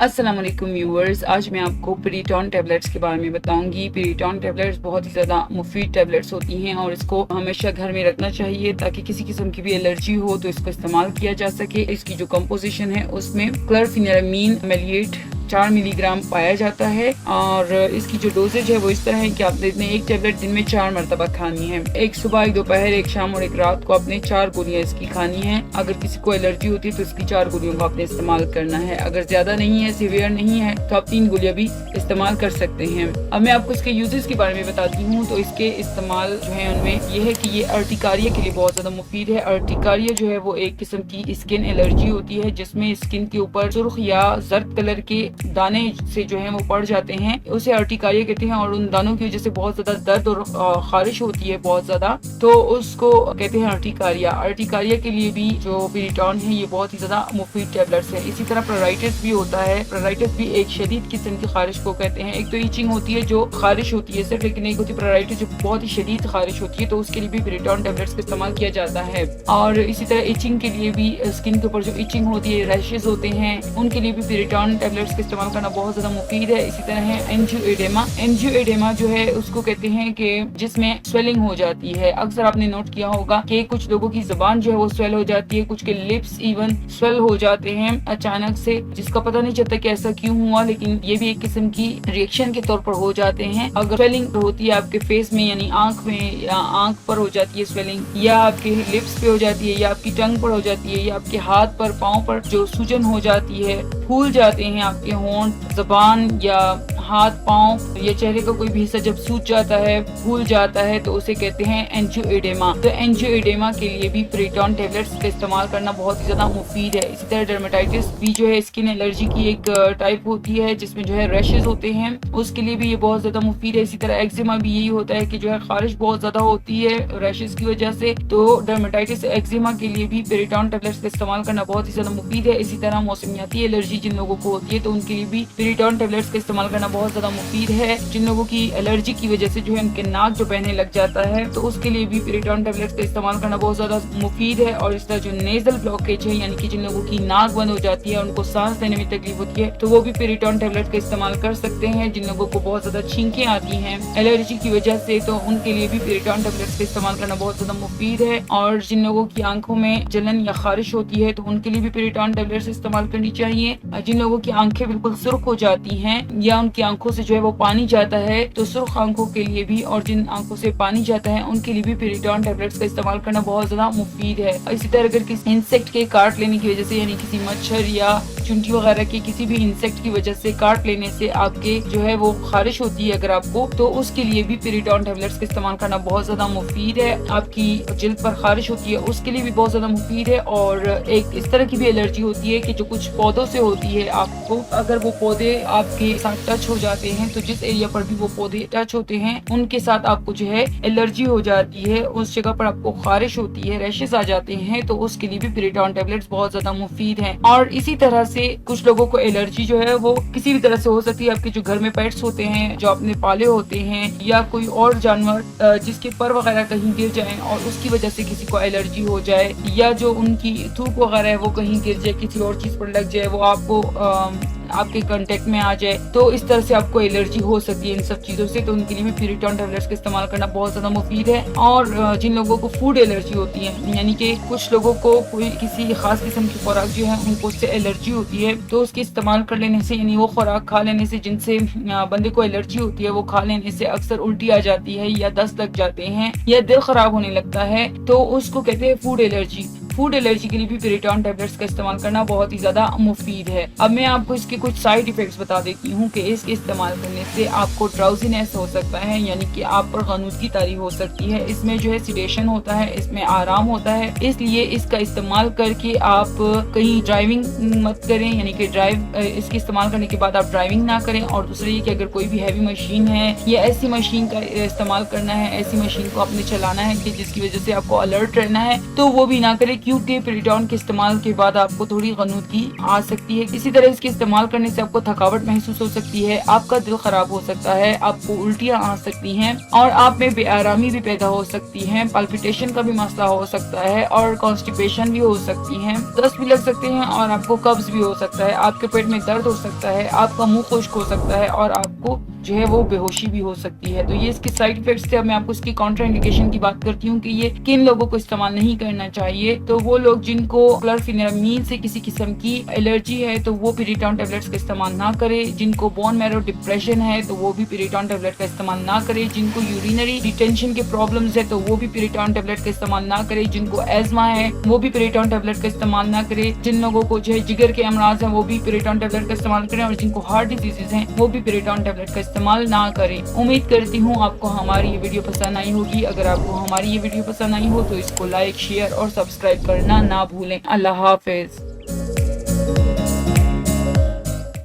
अस्सलाम वालेकुम व्यूअर्स, आज मैं आपको पिरिटॉन टैबलेट्स के बारे में बताऊंगी। पिरिटॉन टैबलेट्स बहुत ही ज़्यादा मुफीद टैबलेट्स होती हैं और इसको हमेशा घर में रखना चाहिए ताकि किसी किस्म की भी एलर्जी हो तो इसको इस्तेमाल किया जा सके। इसकी जो कंपोजिशन है उसमें क्लोरफेनिरामीन मेलिएट 4 मिलीग्राम पाया जाता है और इसकी जो डोजेज है वो इस तरह है कि आपने एक टैबलेट दिन में 4 मरतबा खानी है। एक सुबह, एक दोपहर, एक शाम और एक रात को आपने 4 गोलियां इसकी खानी है। अगर किसी को एलर्जी होती है तो इसकी 4 गोलियों को आपने इस्तेमाल करना है। अगर ज्यादा नहीं है, सीवियर नहीं है, तो आप 3 गोलियां भी इस्तेमाल कर सकते हैं। अब मैं आपको इसके यूजेस के बारे में बताती हूँ। तो इसके इस्तेमाल जो है उनमें यह है कि ये अर्टिकारिया के लिए बहुत ज्यादा मुफीद है। अर्टिकारिया जो है वो एक किस्म की स्किन एलर्जी होती है जिसमें स्किन के ऊपर सुर्ख या जर्द कलर के दाने से जो है वो पड़ जाते हैं, उसे अर्टिकारिया कहते हैं। और उन दानों की वजह से बहुत ज्यादा दर्द और खारिश होती है बहुत ज्यादा, तो उसको कहते हैं अर्टिकारिया। अर्टिकारिया के लिए भी जो पिरिटॉन है ये बहुत ही ज्यादा मुफीद टैबलेट्स है। इसी तरह प्रोराइटिस भी होता है। प्रोराइटिस भी एक शदीद किस्म की खारिश को कहते हैं। एक तो इचिंग होती है जो खारिश होती है सिर्फ, लेकिन एक होती है प्रोराइटिस जो बहुत ही शदीद खारिश होती है, तो उसके लिए भी पिरिटॉन टैबलेट्स का इस्तेमाल किया जाता है। और इसी तरह इचिंग के लिए भी, स्किन के ऊपर जो इचिंग होती है, रैशेज होते हैं, उनके लिए भी पिरिटॉन टैबलेट्स का इस्तेमाल करना बहुत ज्यादा मुफीद है। इसी तरह है एंजियोएडेमा। एंजियोएडेमा जो है उसको कहते हैं कि जिसमें स्वेलिंग हो जाती है। अक्सर आपने नोट किया होगा कि कुछ लोगों की जुबान जो है वो स्वेल हो जाती है, कुछ के लिप्स इवन स्वेल हो जाते हैं अचानक से, जिसका पता नहीं चलता कि ऐसा क्यों हुआ, लेकिन ये भी एक किस्म की रिएक्शन के तौर पर हो जाते हैं। अगर स्वेलिंग होती है आपके फेस में, यानी आंख में या आंख पर हो जाती है स्वेलिंग, या आपके लिप्स पे हो जाती है, या आपकी टंग पर हो जाती है, या आपके हाथ पर, पाँव पर जो सूजन हो जाती है, फूल जाते हैं आपके होंठ, ज़बान या हाथ, पाँव या चेहरे का कोई भी हिस्सा जब सूज जाता है, फूल जाता है, तो उसे कहते हैं एंजियोएडेमा। तो एंजियोएडेमा के लिए भी पिरिटॉन टैबलेट्स का इस्तेमाल करना बहुत ही ज्यादा मुफीद है। इसी तरह डर्मेटाइटिस भी जो है स्किन एलर्जी की एक टाइप होती है जिसमें जो है रैशेज होते हैं, उसके लिए भी ये बहुत ज्यादा मुफीद है। इसी तरह एक्जिमा भी यही होता है कि जो है खारिश बहुत ज्यादा होती है रैशेज की वजह से, तो डर्मेटाइटिस एक्जिमा के लिए भी पिरिटॉन टैबलेट्स का इस्तेमाल करना बहुत ही ज्यादा मुफीद है। इसी तरह मौसमियाती एलर्जी जिन लोगों को होती है तो उनके लिए भी पिरिटॉन टैबलेट्स का इस्तेमाल करना बहुत ज्यादा मुफीद है। जिन लोगों की एलर्जी की वजह से जो है उनके नाक जो बहने लग जाता है तो उसके लिए भी पिरिटॉन टैबलेट्स का इस्तेमाल करना बहुत ज्यादा मुफीद है। और इस तरह जो नेजल ब्लॉकेज है, यानी कि जिन लोगों की नाक बंद हो जाती है, उनको सांस लेने में तकलीफ होती है, तो वो भी पिरिटॉन टैबलेट्स का इस्तेमाल कर सकते हैं। जिन लोगों को बहुत ज्यादा छींकें आती हैं एलर्जी की वजह से, तो उनके लिए भी पिरिटॉन टैबलेट्स का इस्तेमाल करना बहुत ज्यादा मुफीद है। और जिन लोगों की आंखों में जलन या खारिश होती है तो उनके लिए भी पिरिटॉन टैबलेट्स इस्तेमाल करनी चाहिए। जिन लोगों की आंखें बिल्कुल सुर्ख हो जाती हैं या उनकी आंखों से जो है वो पानी जाता है, तो सुर्ख आंखों के लिए भी और जिन आंखों से पानी जाता है उनके लिए भी पिरिटॉन टैबलेट्स का इस्तेमाल करना बहुत ज्यादा मुफीद है। इसी तरह अगर किसी इंसेक्ट के काट लेने की वजह से, यानी किसी मच्छर या चुंटी वगैरह के किसी भी इंसेक्ट की वजह से काट लेने से आपके जो है वो खारिश होती है अगर आपको, तो उसके लिए भी पिरिटॉन टैबलेट्स का इस्तेमाल करना बहुत ज्यादा मुफीद है। आपकी जिल्द पर खारिश होती है उसके लिए भी बहुत ज्यादा मुफीद है। और एक इस तरह की भी एलर्जी होती है कि जो कुछ पौधों से होती है, आपको अगर वो पौधे आपके साथ टच हो जाते हैं तो जिस एरिया पर भी वो पौधे टच होते हैं उनके साथ आपको जो है एलर्जी हो जाती है, उस जगह पर आपको खारिश होती है, रैशेस आ जाते हैं, तो उसके लिए भी पिरिटॉन टैबलेट्स बहुत ज्यादा मुफीद हैं। और इसी तरह से कुछ लोगों को एलर्जी जो है वो किसी भी तरह से हो सकती है। आपके जो घर में पेट्स होते हैं जो आपने पाले होते हैं, या कोई और जानवर जिसके पर वगैरह कहीं गिर जाए और उसकी वजह से किसी को एलर्जी हो जाए, या जो उनकी थूक वगैरह है वो कहीं गिर जाए, किसी और चीज पर लग जाए, वो आपको आपके कांटेक्ट में आ जाए, तो इस तरह से आपको एलर्जी हो सकती है इन सब चीजों से, तो उनके लिए भी पिरिटॉन टैबलेट्स का इस्तेमाल करना बहुत ज्यादा मुफीद है। और जिन लोगों को फूड एलर्जी होती है, यानी कि कुछ लोगों को कोई किसी खास किस्म की खुराक जो है उनको उससे एलर्जी होती है, तो उसके इस्तेमाल कर लेने से, यानी वो खुराक खा लेने से जिनसे बंदे को एलर्जी होती है, वो खा लेने से अक्सर उल्टी आ जाती है या दस्त लग जाते हैं या दिल खराब होने लगता है, तो उसको कहते हैं फूड एलर्जी। फूड एलर्जी के लिए भी पिरिटॉन टैबलेट्स का इस्तेमाल करना बहुत ही ज्यादा मुफीद है। अब मैं आपको इसके कुछ साइड इफेक्ट्स बता देती हूँ कि इसके इस्तेमाल करने से आपको ड्राउजीनेस हो सकता है, यानी कि आप पर गनूदगी तारी हो सकती है। इसमें जो है सिडेशन होता है, इसमें आराम होता है, इसलिए इसका इस्तेमाल करके आप कहीं ड्राइविंग मत करें, यानी कि इसके इस्तेमाल करने के बाद आप ड्राइविंग ना करें। और दूसरा ये कि अगर कोई भी हैवी मशीन है या ऐसी मशीन का इस्तेमाल करना है, ऐसी मशीन को आपने चलाना है कि जिसकी वजह से आपको अलर्ट रहना है, तो वो भी ना करें, क्योंकि पेरिटॉन के इस्तेमाल के बाद आपको थोड़ी गनुदगी आ सकती है। इसी तरह इसके इस्तेमाल करने से आपको थकावट महसूस हो सकती है, आपका दिल खराब हो सकता है, आपको उल्टियाँ आ सकती हैं और आप में बेआरामी भी पैदा हो सकती है, पाल्पिटेशन का भी मसला हो सकता है और कॉन्स्टिपेशन भी हो सकती है, दस्त भी लग सकते हैं और आपको कब्ज भी हो सकता है, आपके पेट में दर्द हो सकता है, आपका मुंह खुश्क हो सकता है और आपको जो है वो बेहोशी भी हो सकती है। तो ये इसके साइड इफेक्ट्स थे। अब मैं आपको इसकी काउंटर इंडिकेशन की बात करती हूँ कि ये किन लोगों को इस्तेमाल नहीं करना चाहिए। तो वो लोग जिनको क्लोरफेनिरामीन से किसी किस्म की एलर्जी है तो वो पेरिटॉन टेबलेट्स का इस्तेमाल ना करें। जिनको बोन मैरो डिप्रेशन है तो वो भी पेरिटॉन टेबलेट का इस्तेमाल ना करें। जिनको यूरिनरी डिटेंशन के प्रॉब्लम्स है तो वो भी पेरिटॉन टेबलेट का इस्तेमाल ना करें। जिनको एजमा है वो भी पेरिटॉन टेबलेट का इस्तेमाल ना करें। जिन लोगों को जो है जिगर के अमराज है वो भी पेरिटॉन टेबलेट का इस्तेमाल करें और जिनको हार्ट डिजीजेज हैं वो भी पेरिटॉन टेबलेट का इस्तेमाल ना करें। उम्मीद करती हूँ आपको हमारी ये वीडियो पसंद आई होगी। अगर आपको हमारी ये वीडियो पसंद आई हो तो इसको लाइक, शेयर और सब्सक्राइब करना ना भूलें। अल्लाह हाफिज।